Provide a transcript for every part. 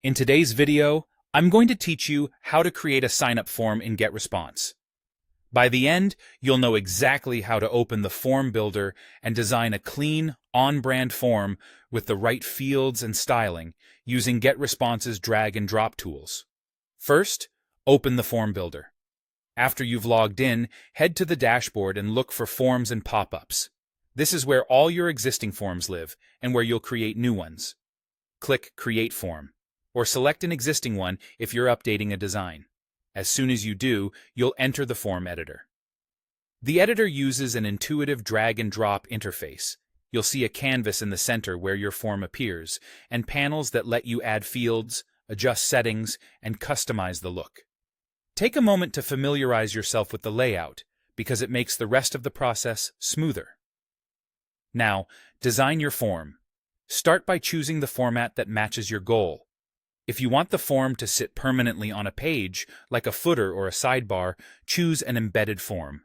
In today's video, I'm going to teach you how to create a sign-up form in GetResponse. By the end, you'll know exactly how to open the form builder and design a clean, on-brand form with the right fields and styling using GetResponse's drag-and-drop tools. First, open the form builder. After you've logged in, head to the dashboard and look for Forms and Pop-ups. This is where all your existing forms live and where you'll create new ones. Click Create Form, or select an existing one if you're updating a design. As soon as you do, you'll enter the form editor. The editor uses an intuitive drag-and-drop interface. You'll see a canvas in the center where your form appears, and panels that let you add fields, adjust settings, and customize the look. Take a moment to familiarize yourself with the layout, because it makes the rest of the process smoother. Now, design your form. Start by choosing the format that matches your goal. If you want the form to sit permanently on a page, like a footer or a sidebar, choose an embedded form.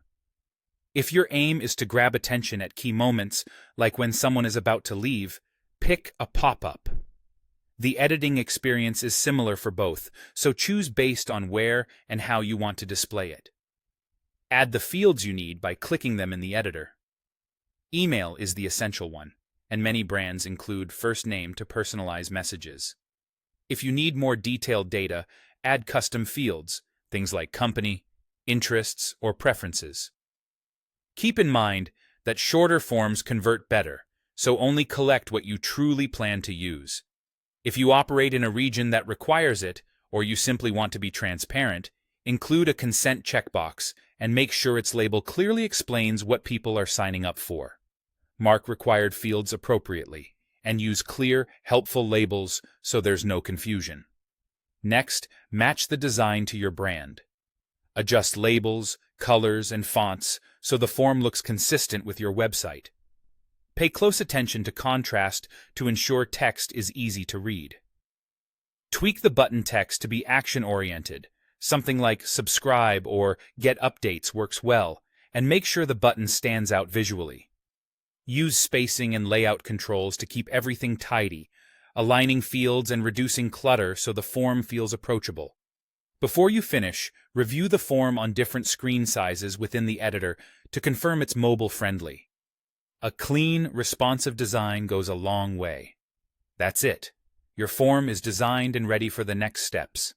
If your aim is to grab attention at key moments, like when someone is about to leave, pick a pop-up. The editing experience is similar for both, so choose based on where and how you want to display it. Add the fields you need by clicking them in the editor. Email is the essential one, and many brands include first name to personalize messages. If you need more detailed data, add custom fields, things like company, interests, or preferences. Keep in mind that shorter forms convert better, so only collect what you truly plan to use. If you operate in a region that requires it, or you simply want to be transparent, include a consent checkbox and make sure its label clearly explains what people are signing up for. Mark required fields appropriately, and use clear, helpful labels so there's no confusion. Next, match the design to your brand. Adjust labels, colors, and fonts so the form looks consistent with your website. Pay close attention to contrast to ensure text is easy to read. Tweak the button text to be action-oriented. Something like subscribe or get updates works well, and make sure the button stands out visually. Use spacing and layout controls to keep everything tidy, aligning fields and reducing clutter so the form feels approachable. Before you finish, review the form on different screen sizes within the editor to confirm it's mobile-friendly. A clean, responsive design goes a long way. That's it. Your form is designed and ready for the next steps.